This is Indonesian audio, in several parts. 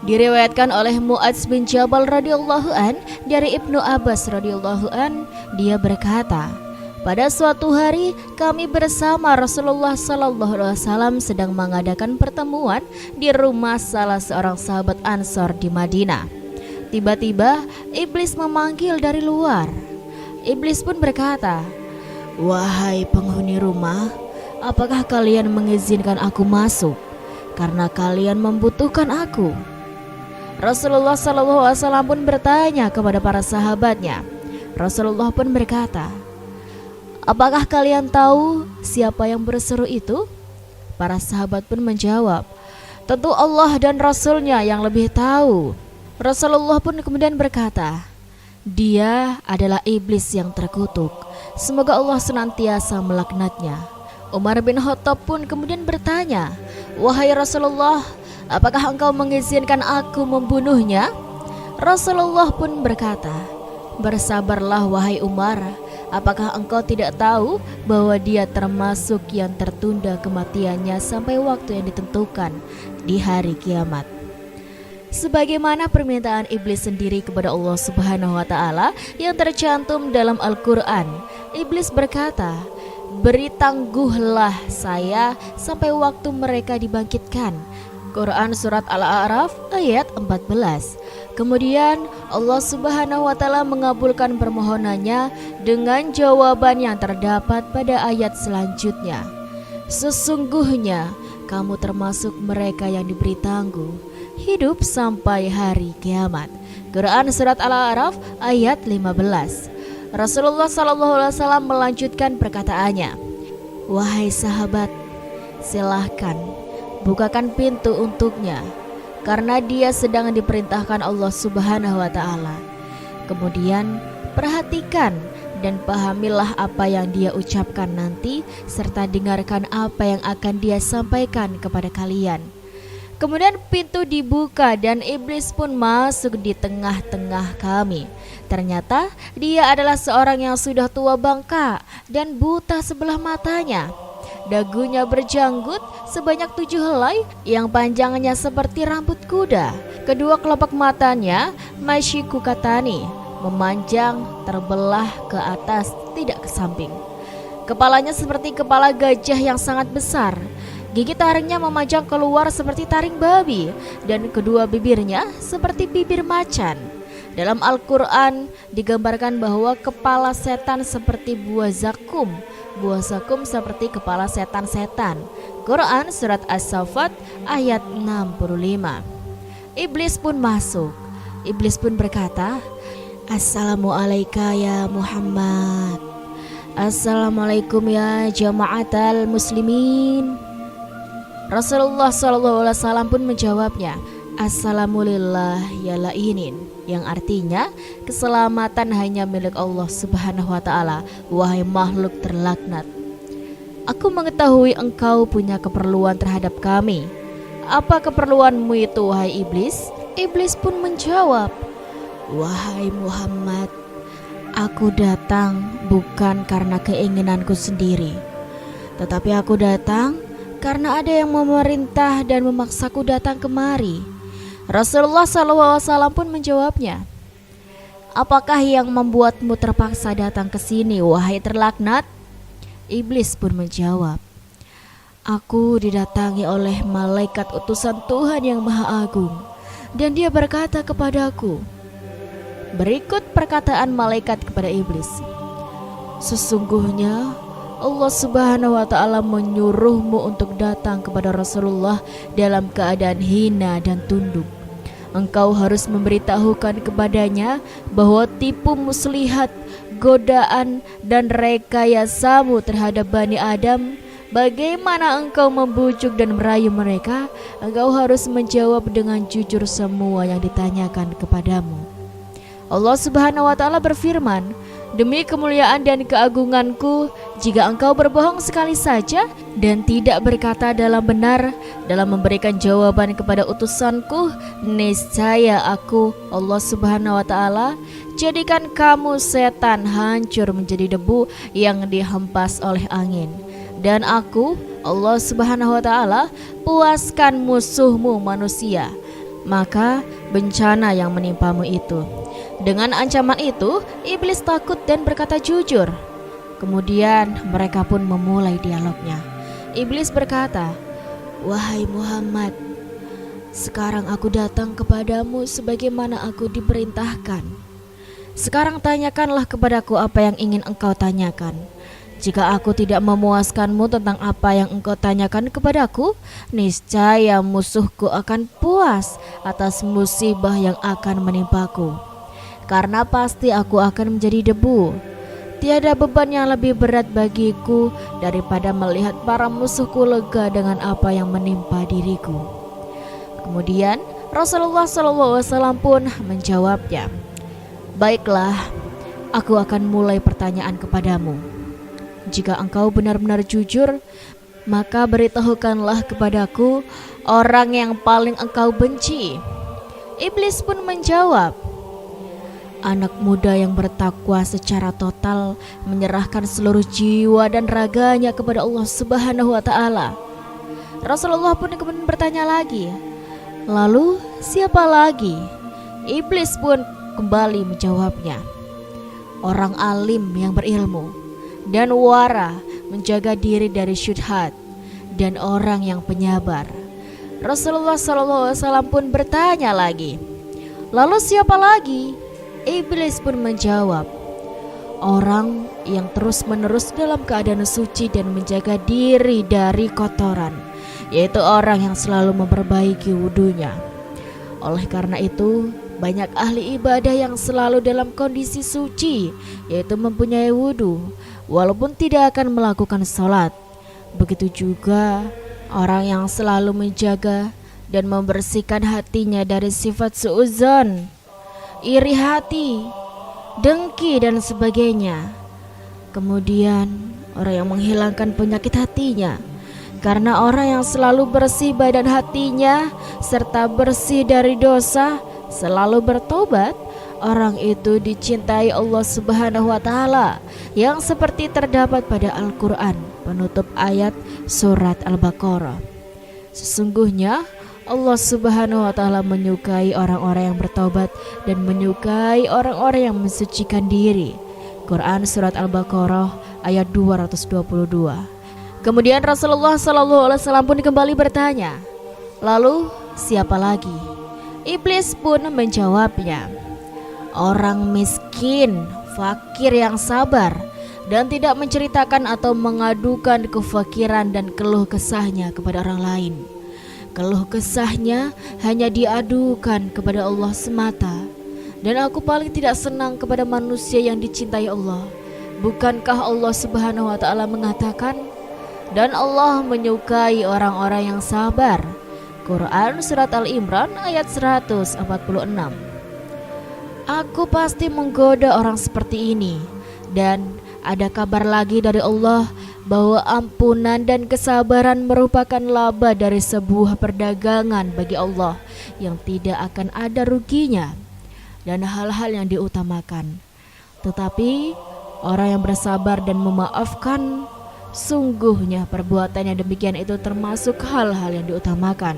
Diriwayatkan oleh Mu'adz bin Jabal radhiyallahu an dari Ibnu Abbas radhiyallahu an, dia berkata, pada suatu hari kami bersama Rasulullah sallallahu alaihi wasallam sedang mengadakan pertemuan di rumah salah seorang sahabat Ansor di Madinah. Tiba-tiba iblis memanggil dari luar. Iblis pun berkata, "Wahai penghuni rumah, apakah kalian mengizinkan aku masuk? Karena kalian membutuhkan aku." Rasulullah SAW pun bertanya kepada para sahabatnya. Rasulullah pun berkata, "Apakah kalian tahu siapa yang berseru itu?" Para sahabat pun menjawab, "Tentu Allah dan Rasulnya yang lebih tahu." Rasulullah pun kemudian berkata, "Dia adalah iblis yang terkutuk. Semoga Allah senantiasa melaknatnya." Umar bin Khattab pun kemudian bertanya, "Wahai Rasulullah, apakah engkau mengizinkan aku membunuhnya?" Rasulullah pun berkata, "Bersabarlah wahai Umar, apakah engkau tidak tahu bahwa dia termasuk yang tertunda kematiannya sampai waktu yang ditentukan di hari kiamat." Sebagaimana permintaan iblis sendiri kepada Allah Subhanahu wa taala yang tercantum dalam Al-Qur'an. Iblis berkata, "Beri tangguhlah saya sampai waktu mereka dibangkitkan." Quran surat Al-A'raf ayat 14. Kemudian Allah Subhanahu wa taala mengabulkan permohonannya dengan jawaban yang terdapat pada ayat selanjutnya. "Sesungguhnya kamu termasuk mereka yang diberi tangguh hidup sampai hari kiamat." Quran surat Al-A'raf ayat 15. Rasulullah SAW melanjutkan perkataannya, "Wahai sahabat, silahkan bukakan pintu untuknya, karena dia sedang diperintahkan Allah Subhanahu wa taala. Kemudian perhatikan dan pahamilah apa yang dia ucapkan nanti, serta dengarkan apa yang akan dia sampaikan kepada kalian." Kemudian pintu dibuka dan iblis pun masuk di tengah-tengah kami. Ternyata dia adalah seorang yang sudah tua bangka dan buta sebelah matanya. Dagunya berjanggut sebanyak 7 helai yang panjangnya seperti rambut kuda. Kedua kelopak matanya masyikukatani, memanjang terbelah ke atas tidak ke samping. Kepalanya seperti kepala gajah yang sangat besar. Gigi taringnya memanjang keluar seperti taring babi, dan kedua bibirnya seperti bibir macan. Dalam Al-Quran digambarkan bahwa kepala setan seperti buah zakum seperti kepala setan-setan. Quran surat As-Saffat ayat 65. Iblis pun masuk. Iblis pun berkata, "Assalamualaikum ya Muhammad. Assalamualaikum ya jama'atal muslimin." Rasulullah SAW pun menjawabnya, "Assalamulillah ya lainin," yang artinya keselamatan hanya milik Allah Subhanahu wa taala, wahai makhluk terlaknat. "Aku mengetahui engkau punya keperluan terhadap kami. Apa keperluanmu itu, wahai iblis?" Iblis pun menjawab, "Wahai Muhammad, aku datang bukan karena keinginanku sendiri, tetapi aku datang karena ada yang memerintah dan memaksaku datang kemari." Rasulullah SAW pun menjawabnya, "Apakah yang membuatmu terpaksa datang ke sini, wahai terlaknat?" Iblis pun menjawab, "Aku didatangi oleh malaikat utusan Tuhan yang Maha Agung, dan dia berkata kepadaku." Berikut perkataan malaikat kepada iblis, "Sesungguhnya Allah Subhanahu wa taala menyuruhmu untuk datang kepada Rasulullah dalam keadaan hina dan tunduk. Engkau harus memberitahukan kepadanya bahwa tipu muslihat, godaan dan rekayasamu terhadap Bani Adam. Bagaimana engkau membujuk dan merayu mereka? Engkau harus menjawab dengan jujur semua yang ditanyakan kepadamu." Allah Subhanahu wa taala berfirman, "Demi kemuliaan dan keagunganku, jika engkau berbohong sekali saja dan tidak berkata dalam benar dalam memberikan jawaban kepada utusanku, niscaya aku, Allah Subhanahu wa taala, jadikan kamu setan hancur menjadi debu yang dihempas oleh angin. Dan aku, Allah Subhanahu wa taala, puaskan musuhmu manusia. maka bencana yang menimpamu itu. Dengan ancaman itu, iblis takut dan berkata jujur. Kemudian mereka pun memulai dialognya. Iblis berkata, "Wahai Muhammad, sekarang aku datang kepadamu sebagaimana aku diperintahkan. Sekarang tanyakanlah kepadaku apa yang ingin engkau tanyakan. Jika aku tidak memuaskanmu tentang apa yang engkau tanyakan kepadaku, niscaya musuhku akan puas atas musibah yang akan menimpaku. Karena pasti aku akan menjadi debu. Tiada beban yang lebih berat bagiku daripada melihat para musuhku lega dengan apa yang menimpa diriku." Kemudian Rasulullah SAW pun menjawabnya, "Baiklah, aku akan mulai pertanyaan kepadamu. Jika engkau benar-benar jujur, maka beritahukanlah kepadaku orang yang paling engkau benci." Iblis pun menjawab, "Anak muda yang bertakwa secara total, menyerahkan seluruh jiwa dan raganya kepada Allah Subhanahu wa Ta'ala." Rasulullah pun kemudian bertanya lagi, "Lalu siapa lagi?" Iblis pun kembali menjawabnya, "Orang alim yang berilmu dan wara, menjaga diri dari syubhat, dan orang yang penyabar." Rasulullah SAW pun bertanya lagi, "Lalu siapa lagi?" Iblis pun menjawab, "Orang yang terus-menerus dalam keadaan suci dan menjaga diri dari kotoran, yaitu orang yang selalu memperbaiki wudunya." Oleh karena itu, banyak ahli ibadah yang selalu dalam kondisi suci, yaitu mempunyai wudu, walaupun tidak akan melakukan sholat. Begitu juga orang yang selalu menjaga dan membersihkan hatinya dari sifat suudzon, iri hati, dengki dan sebagainya. Kemudian orang yang menghilangkan penyakit hatinya, karena orang yang selalu bersih badan hatinya serta bersih dari dosa, selalu bertobat, orang itu dicintai Allah Subhanahu wa Ta'ala, yang seperti terdapat pada Al-Quran penutup ayat surat Al-Baqarah. Sesungguhnya Allah Subhanahu wa Ta'ala menyukai orang-orang yang bertobat dan menyukai orang-orang yang mensucikan diri. Quran surat Al-Baqarah ayat 222. Kemudian Rasulullah SAW pun kembali bertanya, "Lalu siapa lagi?" Iblis pun menjawabnya, "Orang miskin, fakir yang sabar dan tidak menceritakan atau mengadukan kefakiran dan keluh kesahnya kepada orang lain. Keluh kesahnya hanya diadukan kepada Allah semata. Dan aku paling tidak senang kepada manusia yang dicintai Allah. Bukankah Allah Subhanahu wa Ta'ala mengatakan, dan Allah menyukai orang-orang yang sabar?" Quran surat Al-Imran ayat 146. Aku pasti menggoda orang seperti ini, dan ada kabar lagi dari Allah bahwa ampunan dan kesabaran merupakan laba dari sebuah perdagangan bagi Allah yang tidak akan ada ruginya dan hal-hal yang diutamakan. Tetapi orang yang bersabar dan memaafkan, sungguhnya perbuatan yang demikian itu termasuk hal-hal yang diutamakan.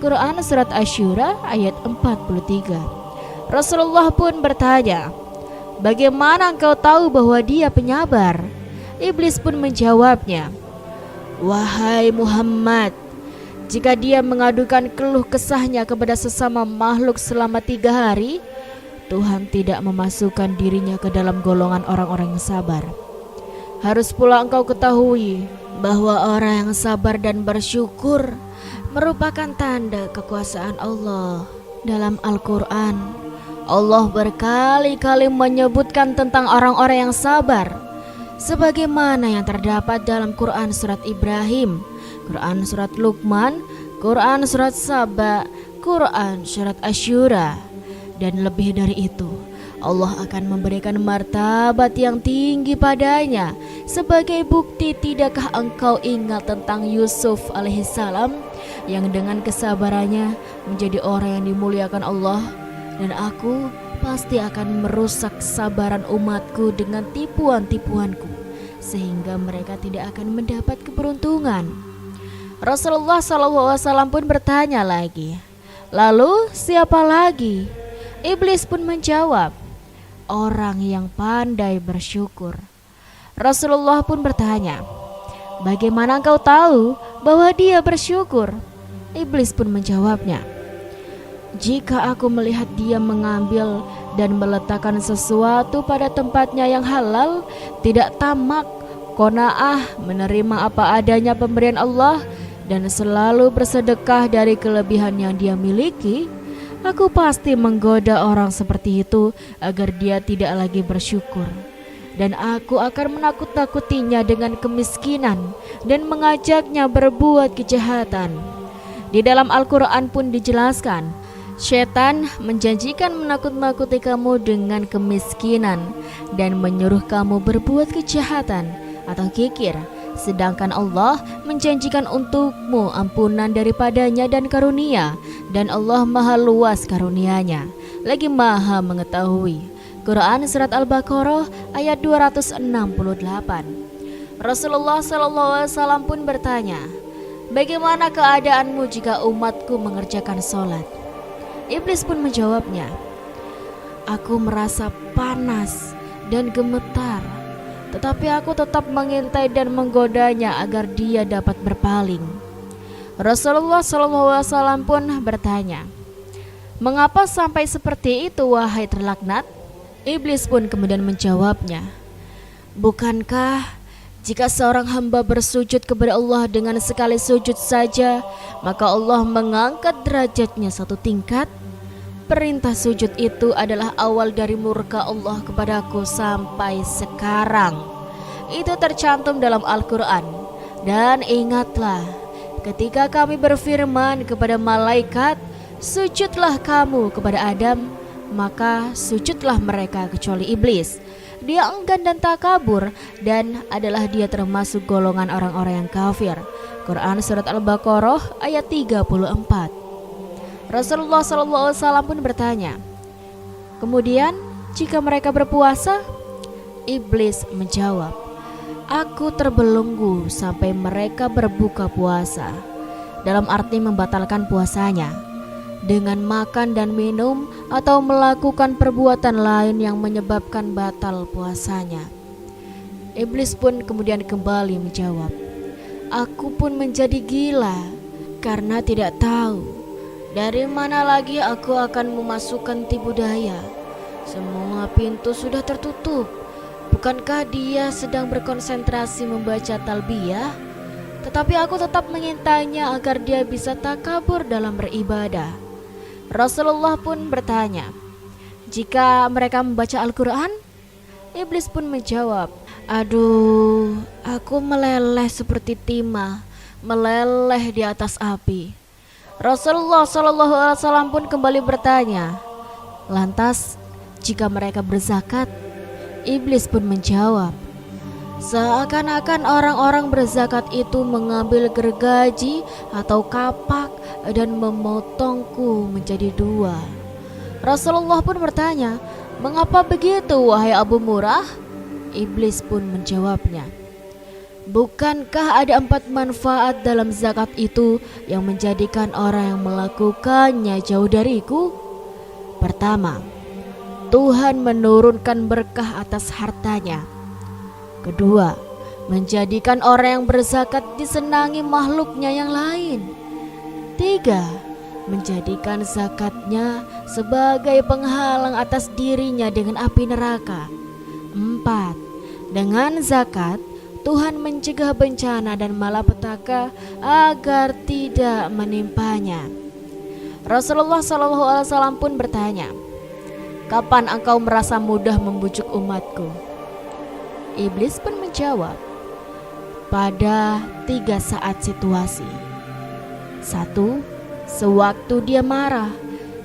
Quran surat Asy-Syura ayat 43. Rasulullah pun bertanya, "Bagaimana engkau tahu bahwa dia penyabar?" Iblis pun menjawabnya, "Wahai Muhammad, jika dia mengadukan keluh kesahnya kepada sesama makhluk selama 3 hari, Tuhan tidak memasukkan dirinya ke dalam golongan orang-orang yang sabar. Harus pula engkau ketahui bahwa orang yang sabar dan bersyukur merupakan tanda kekuasaan Allah. Dalam Al-Quran, Allah berkali-kali menyebutkan tentang orang-orang yang sabar, sebagaimana yang terdapat dalam Quran surat Ibrahim, Quran surat Luqman, Quran surat Saba, Quran surat Asy-Syura. Dan lebih dari itu, Allah akan memberikan martabat yang tinggi padanya. Sebagai bukti, tidakkah engkau ingat tentang Yusuf alaihissalam yang dengan kesabarannya menjadi orang yang dimuliakan Allah? Dan aku pasti akan merusak kesabaran umatku dengan tipuan-tipuanku, sehingga mereka tidak akan mendapat keberuntungan." Rasulullah SAW pun bertanya lagi, Lalu siapa lagi? Iblis pun menjawab, orang yang pandai bersyukur. Rasulullah pun bertanya, bagaimana engkau tahu bahwa dia bersyukur? Iblis pun menjawabnya, jika aku melihat dia mengambil dan meletakkan sesuatu pada tempatnya yang halal, tidak tamak, qanaah, menerima apa adanya pemberian Allah, dan selalu bersedekah dari kelebihan yang dia miliki, aku pasti menggoda orang seperti itu agar dia tidak lagi bersyukur. Dan aku akan menakut-nakutinya dengan kemiskinan dan mengajaknya berbuat kejahatan. Di dalam Al-Quran pun dijelaskan, setan menjanjikan menakut-nakuti kamu dengan kemiskinan dan menyuruh kamu berbuat kejahatan atau kikir, sedangkan Allah menjanjikan untukmu ampunan daripadanya dan karunia, dan Allah maha luas karunianya, lagi maha mengetahui. Quran Surat Al-Baqarah ayat 268. Rasulullah SAW pun bertanya, bagaimana keadaanmu jika umatku mengerjakan sholat? Iblis pun menjawabnya, aku merasa panas dan gemetar, tetapi aku tetap mengintai dan menggodanya agar dia dapat berpaling. Rasulullah SAW pun bertanya, mengapa sampai seperti itu wahai terlaknat? Iblis pun kemudian menjawabnya, bukankah jika seorang hamba bersujud kepada Allah dengan sekali sujud saja, maka Allah mengangkat derajatnya satu tingkat? Perintah sujud itu adalah awal dari murka Allah kepadaku sampai sekarang. Itu tercantum dalam Al-Quran. Dan ingatlah, ketika kami berfirman kepada malaikat, sujudlah kamu kepada Adam, maka sujudlah mereka kecuali iblis. Dia enggan dan takabur dan adalah dia termasuk golongan orang-orang yang kafir. Quran Surat Al-Baqarah ayat 34. Rasulullah SAW pun bertanya, kemudian jika mereka berpuasa? Iblis menjawab, aku terbelenggu sampai mereka berbuka puasa, dalam arti membatalkan puasanya dengan makan dan minum atau melakukan perbuatan lain yang menyebabkan batal puasanya. Iblis pun kemudian kembali menjawab, aku pun menjadi gila karena tidak tahu dari mana lagi aku akan memasukkan tipu daya. Semua pintu sudah tertutup. Bukankah dia sedang berkonsentrasi membaca talbiyah? Tetapi aku tetap mengintainya agar dia bisa takabur dalam beribadah. Rasulullah pun bertanya, jika mereka membaca Al-Quran? Iblis pun menjawab, aduh, aku meleleh seperti timah, meleleh di atas api. Rasulullah SAW pun kembali bertanya, lantas jika mereka berzakat? Iblis pun menjawab, seakan-akan orang-orang berzakat itu mengambil gergaji atau kapak dan memotongku menjadi dua. Rasulullah pun bertanya, mengapa begitu wahai Abu Murrah? Iblis pun menjawabnya, bukankah ada 4 manfaat dalam zakat itu yang menjadikan orang yang melakukannya jauh dariku? Pertama, Tuhan menurunkan berkah atas hartanya. Kedua, menjadikan orang yang berzakat disenangi makhluknya yang lain. 3, menjadikan zakatnya sebagai penghalang atas dirinya dengan api neraka. 4, dengan zakat Tuhan mencegah bencana dan malapetaka agar tidak menimpanya. Rasulullah SAW pun bertanya, kapan engkau merasa mudah membujuk umatku? Iblis pun menjawab, pada 3 saat situasi. 1, sewaktu dia marah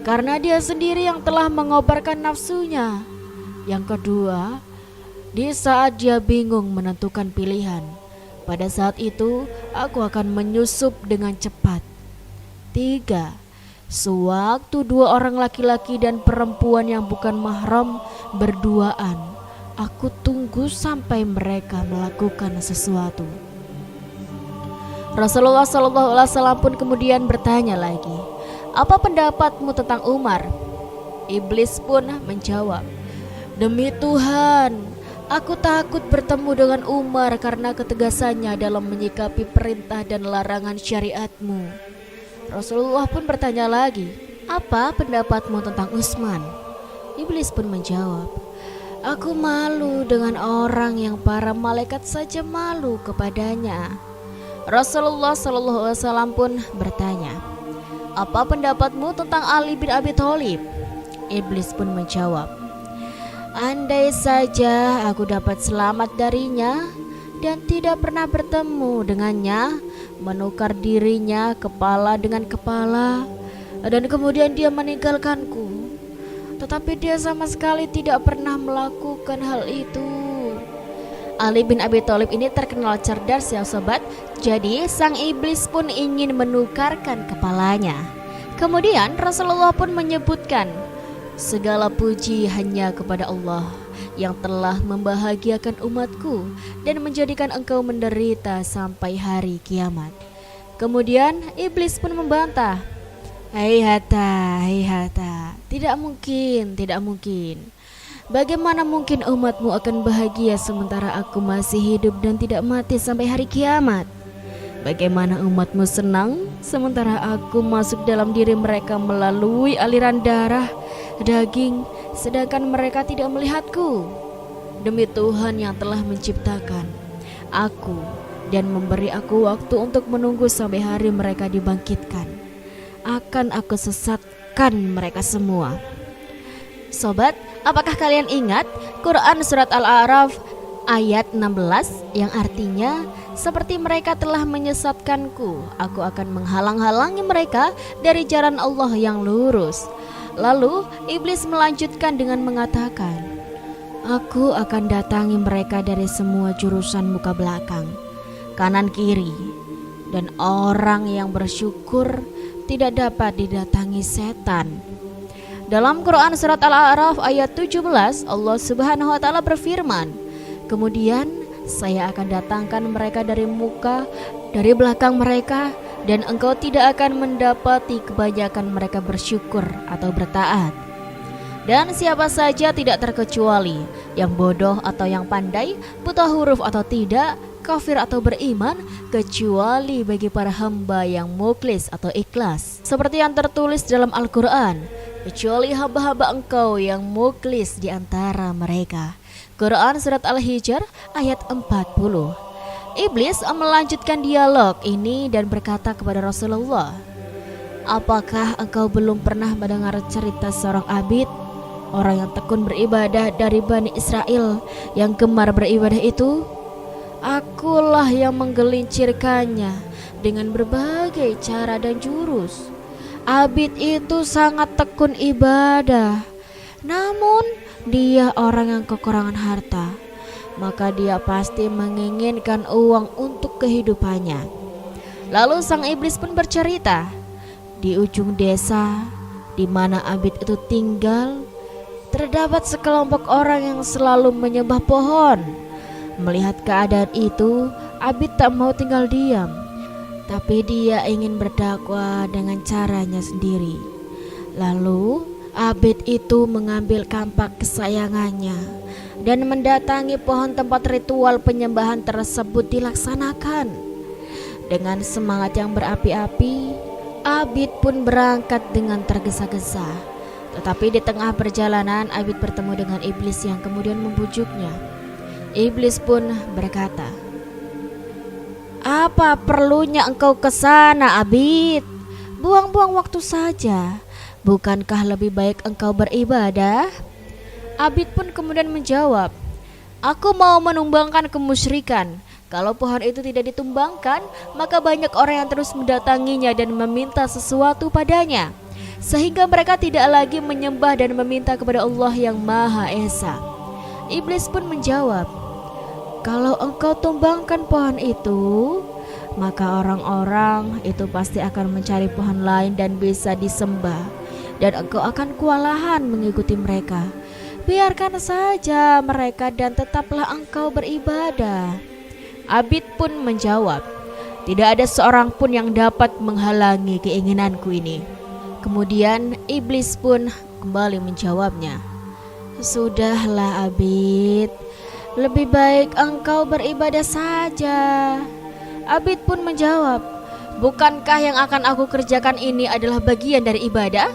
karena dia sendiri yang telah mengobarkan nafsunya. Yang kedua, di saat dia bingung menentukan pilihan. Pada saat itu aku akan menyusup dengan cepat. 3, sewaktu 2 orang laki-laki dan perempuan yang bukan mahram berduaan, aku tunggu sampai mereka melakukan sesuatu. Rasulullah SAW pun kemudian bertanya lagi, apa pendapatmu tentang Umar? Iblis pun menjawab, demi Tuhan, aku takut bertemu dengan Umar karena ketegasannya dalam menyikapi perintah dan larangan syariatmu. Rasulullah pun bertanya lagi, apa pendapatmu tentang Utsman? Iblis pun menjawab, aku malu dengan orang yang para malaikat saja malu kepadanya. Rasulullah SAW pun bertanya, apa pendapatmu tentang Ali bin Abi Thalib? Iblis pun menjawab, andai saja aku dapat selamat darinya dan tidak pernah bertemu dengannya, menukar dirinya kepala dengan kepala, dan kemudian dia meninggalkanku. Tetapi dia sama sekali tidak pernah melakukan hal itu. Ali bin Abi Thalib ini terkenal cerdas ya sobat. Jadi sang iblis pun ingin menukarkan kepalanya. Kemudian Rasulullah pun menyebutkan, segala puji hanya kepada Allah yang telah membahagiakan umatku dan menjadikan engkau menderita sampai hari kiamat. Kemudian iblis pun membantah, Haihata, tidak mungkin. Bagaimana mungkin umatmu akan bahagia sementara aku masih hidup dan tidak mati sampai hari kiamat? Bagaimana umatmu senang sementara aku masuk dalam diri mereka melalui aliran darah, daging, sedangkan mereka tidak melihatku? Demi Tuhan yang telah menciptakan aku dan memberi aku waktu untuk menunggu sampai hari mereka dibangkitkan, akan aku sesatkan mereka semua. Sobat, apakah kalian ingat Quran Surat Al-A'raf ayat 16 yang artinya, seperti mereka telah menyesatkanku, aku akan menghalang-halangi mereka dari jalan Allah yang lurus. Lalu iblis melanjutkan dengan mengatakan, aku akan datangi mereka dari semua jurusan muka belakang, kanan kiri, dan orang yang bersyukur tidak dapat didatangi setan. Dalam Quran Surat Al-A'raf ayat 17, Allah Subhanahu wa Ta'ala berfirman, kemudian saya akan datangkan mereka dari muka, dari belakang mereka, dan engkau tidak akan mendapati kebanyakan mereka bersyukur atau bertaat. Dan siapa saja tidak terkecuali yang bodoh atau yang pandai, buta huruf atau tidak, kafir atau beriman, kecuali bagi para hamba yang mukhlis atau ikhlas, seperti yang tertulis dalam Al-Quran, kecuali hamba-hamba engkau yang mukhlis di antara mereka. Quran Surat Al-Hijr ayat 40. Iblis melanjutkan dialog ini dan berkata kepada Rasulullah, apakah engkau belum pernah mendengar cerita seorang abid, orang yang tekun beribadah dari Bani Israel yang gemar beribadah itu? Akulah yang menggelincirkannya dengan berbagai cara dan jurus. Abid itu sangat tekun ibadah, namun dia orang yang kekurangan harta, maka dia pasti menginginkan uang untuk kehidupannya. Lalu sang iblis pun bercerita, di ujung desa di mana abid itu tinggal, terdapat sekelompok orang yang selalu menyembah pohon. Melihat keadaan itu, abid tak mau tinggal diam, tapi dia ingin berdakwah dengan caranya sendiri. Lalu abid itu mengambil kampak kesayangannya dan mendatangi pohon tempat ritual penyembahan tersebut dilaksanakan. Dengan semangat yang berapi-api, abid pun berangkat dengan tergesa-gesa. Tetapi di tengah perjalanan, abid bertemu dengan iblis yang kemudian membujuknya. Iblis pun berkata, apa perlunya engkau ke sana, abid? Buang-buang waktu saja. Bukankah lebih baik engkau beribadah? Abid pun kemudian menjawab, aku mau menumbangkan kemusyrikan. Kalau pohon itu tidak ditumbangkan, maka banyak orang yang terus mendatanginya dan meminta sesuatu padanya, sehingga mereka tidak lagi menyembah dan meminta kepada Allah yang Maha Esa. Iblis pun menjawab, kalau engkau tumbangkan pohon itu, maka orang-orang itu pasti akan mencari pohon lain dan bisa disembah, dan engkau akan kewalahan mengikuti mereka. Biarkan saja mereka dan tetaplah engkau beribadah. Abid pun menjawab, tidak ada seorang pun yang dapat menghalangi keinginanku ini. Kemudian iblis pun kembali menjawabnya, "Sudahlah Abid, lebih baik engkau beribadah saja." Abid pun menjawab, "Bukankah yang akan aku kerjakan ini adalah bagian dari ibadah?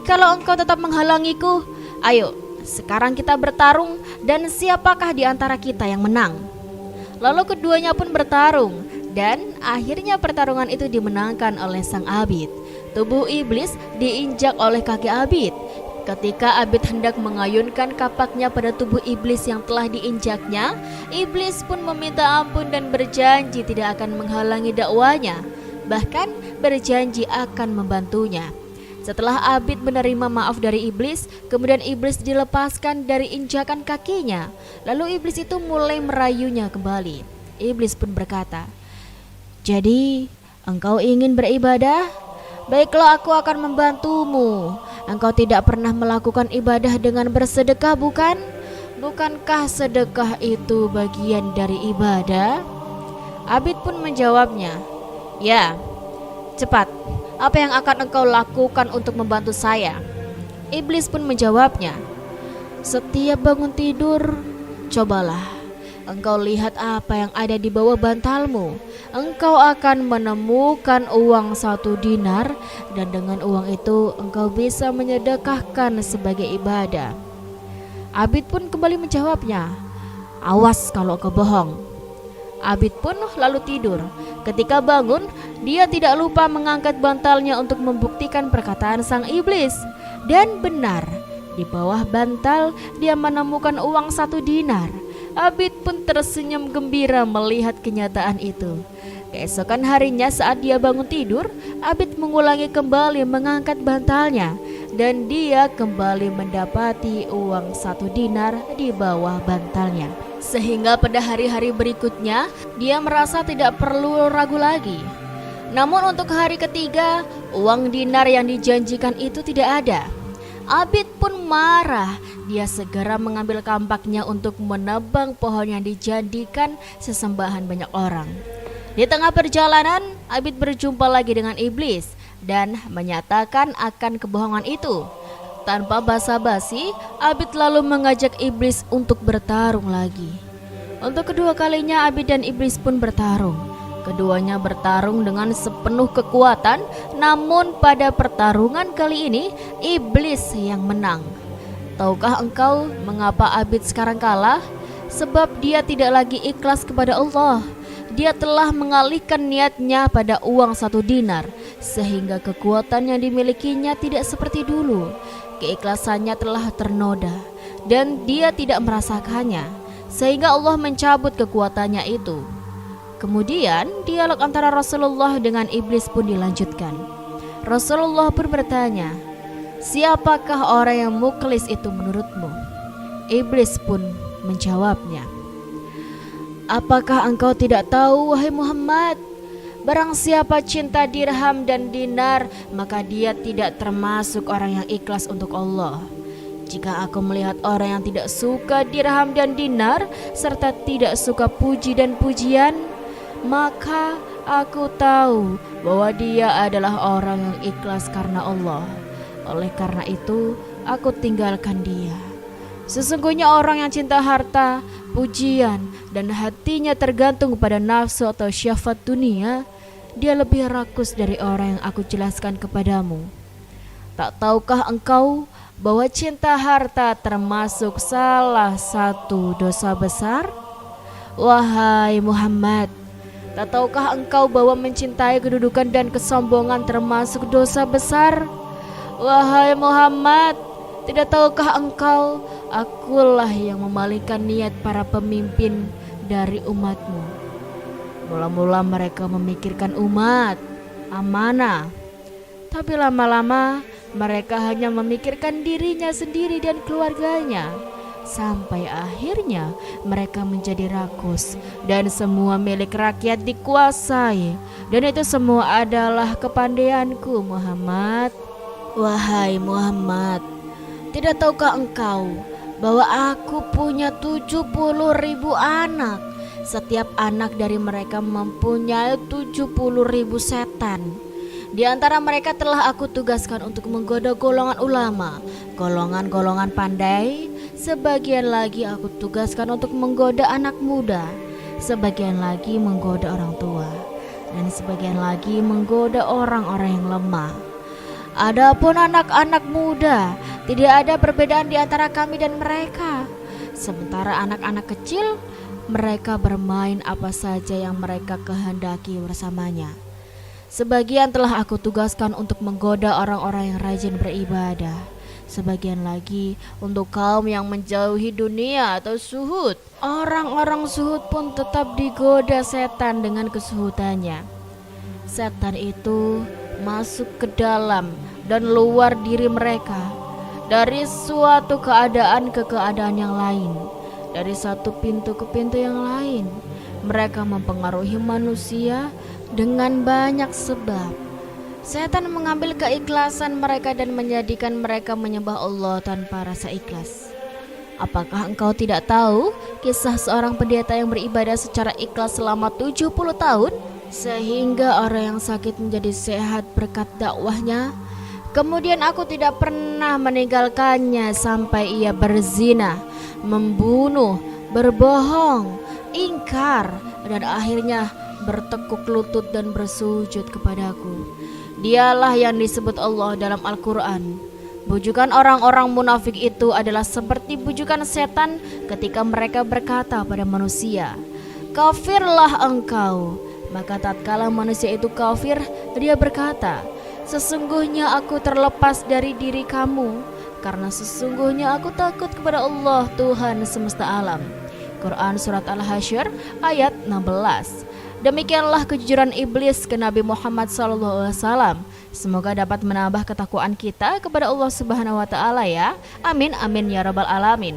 Kalau engkau tetap menghalangiku, ayo sekarang kita bertarung dan siapakah di antara kita yang menang?" Lalu keduanya pun bertarung dan akhirnya pertarungan itu dimenangkan oleh sang Abid. Tubuh iblis diinjak oleh kaki Abid. Ketika Abid hendak mengayunkan kapaknya pada tubuh iblis yang telah diinjaknya, iblis pun meminta ampun dan berjanji tidak akan menghalangi dakwanya, bahkan berjanji akan membantunya. Setelah Abid menerima maaf dari iblis, kemudian iblis dilepaskan dari injakan kakinya. Lalu iblis itu mulai merayunya kembali. Iblis pun berkata, "Jadi, engkau ingin beribadah? Baiklah, aku akan membantumu. Engkau tidak pernah melakukan ibadah dengan bersedekah, bukan? Bukankah sedekah itu bagian dari ibadah?" Abid pun menjawabnya, "Ya, cepat. Apa yang akan engkau lakukan untuk membantu saya?" Iblis pun menjawabnya, "Setiap bangun tidur, cobalah engkau lihat apa yang ada di bawah bantalmu. Engkau akan menemukan uang 1 dinar, dan dengan uang itu engkau bisa menyedekahkan sebagai ibadah." Abid pun kembali menjawabnya, "Awas kalau kau bohong." Abid pun lalu tidur. Ketika bangun, dia tidak lupa mengangkat bantalnya untuk membuktikan perkataan sang iblis. Dan benar, di bawah bantal dia menemukan uang 1 dinar. Abid pun tersenyum gembira melihat kenyataan itu. Keesokan harinya saat dia bangun tidur, Abid mengulangi kembali mengangkat bantalnya, dan dia kembali mendapati uang 1 dinar di bawah bantalnya. Sehingga pada hari-hari berikutnya dia merasa tidak perlu ragu lagi. Namun untuk hari ketiga, uang dinar yang dijanjikan itu tidak ada. Abid pun marah. Dia segera mengambil kampaknya untuk menebang pohon yang dijadikan sesembahan banyak orang. Di tengah perjalanan, Abid berjumpa lagi dengan iblis dan menyatakan akan kebohongan itu. Tanpa basa-basi, Abid lalu mengajak iblis untuk bertarung lagi. Untuk kedua kalinya Abid dan iblis pun bertarung. Keduanya bertarung dengan sepenuh kekuatan, namun pada pertarungan kali ini iblis yang menang. Tahukah engkau mengapa Abid sekarang kalah? Sebab dia tidak lagi ikhlas kepada Allah. Dia telah mengalihkan niatnya pada uang 1 dinar, sehingga kekuatan yang dimilikinya tidak seperti dulu. Keikhlasannya telah ternoda dan dia tidak merasakannya, sehingga Allah mencabut kekuatannya itu. Kemudian dialog antara Rasulullah dengan iblis pun dilanjutkan. Rasulullah pun bertanya, "Siapakah orang yang muklis itu menurutmu?" Iblis pun menjawabnya, "Apakah engkau tidak tahu, wahai Muhammad? Barang siapa cinta dirham dan dinar, maka dia tidak termasuk orang yang ikhlas untuk Allah. Jika aku melihat orang yang tidak suka dirham dan dinar, serta tidak suka puji dan pujian, maka aku tahu bahwa dia adalah orang yang ikhlas karena Allah. Oleh karena itu, aku tinggalkan dia. Sesungguhnya orang yang cinta harta, pujian, dan hatinya tergantung pada nafsu atau syahwat dunia, dia lebih rakus dari orang yang aku jelaskan kepadamu. Tak tahukah engkau bahwa cinta harta termasuk salah satu dosa besar? Wahai Muhammad, tak tahukah engkau bahwa mencintai kedudukan dan kesombongan termasuk dosa besar? Wahai Muhammad, tidak tahukah engkau, akulah yang memalingkan niat para pemimpin dari umatmu. Mula-mula mereka memikirkan umat, amanah, tapi lama-lama mereka hanya memikirkan dirinya sendiri dan keluarganya. Sampai akhirnya mereka menjadi rakus dan semua milik rakyat dikuasai. Dan itu semua adalah kepandaianku, Muhammad." Wahai Muhammad, tidak tahukah engkau bahwa aku punya 70.000 anak. Setiap anak dari mereka mempunyai 70.000 setan. Di antara mereka telah aku tugaskan untuk menggoda golongan ulama, golongan-golongan pandai. Sebagian lagi aku tugaskan untuk menggoda anak muda, sebagian lagi menggoda orang tua, dan sebagian lagi menggoda orang-orang yang lemah. Adapun anak-anak muda, tidak ada perbedaan di antara kami dan mereka. Sementara anak-anak kecil, mereka bermain apa saja yang mereka kehendaki bersamanya. Sebagian telah aku tugaskan untuk menggoda orang-orang yang rajin beribadah, sebagian lagi untuk kaum yang menjauhi dunia atau suhud. Orang-orang suhud pun tetap digoda setan dengan kesuhutannya. Setan itu masuk ke dalam dan luar diri mereka, dari suatu keadaan ke keadaan yang lain, dari satu pintu ke pintu yang lain. Mereka mempengaruhi manusia dengan banyak sebab. Setan mengambil keikhlasan mereka dan menjadikan mereka menyembah Allah tanpa rasa ikhlas. Apakah engkau tidak tahu kisah seorang pendeta yang beribadah secara ikhlas selama 70 tahun? Sehingga orang yang sakit menjadi sehat berkat dakwahnya. Kemudian aku tidak pernah meninggalkannya sampai ia berzina, membunuh, berbohong, ingkar, dan akhirnya bertekuk lutut dan bersujud kepadaku. Dialah yang disebut Allah dalam Al-Quran. Bujukan orang-orang munafik itu adalah seperti bujukan setan ketika mereka berkata pada manusia, "Kafirlah engkau." Maka tatkala manusia itu kafir, dia berkata, "Sesungguhnya aku terlepas dari diri kamu, karena sesungguhnya aku takut kepada Allah Tuhan semesta alam." Quran Surat Al-Hasyr ayat 16. Demikianlah kejujuran iblis ke Nabi Muhammad SAW. Semoga dapat menambah ketakwaan kita kepada Allah Subhanahu wa Ta'ala ya. Amin amin ya rabbal alamin.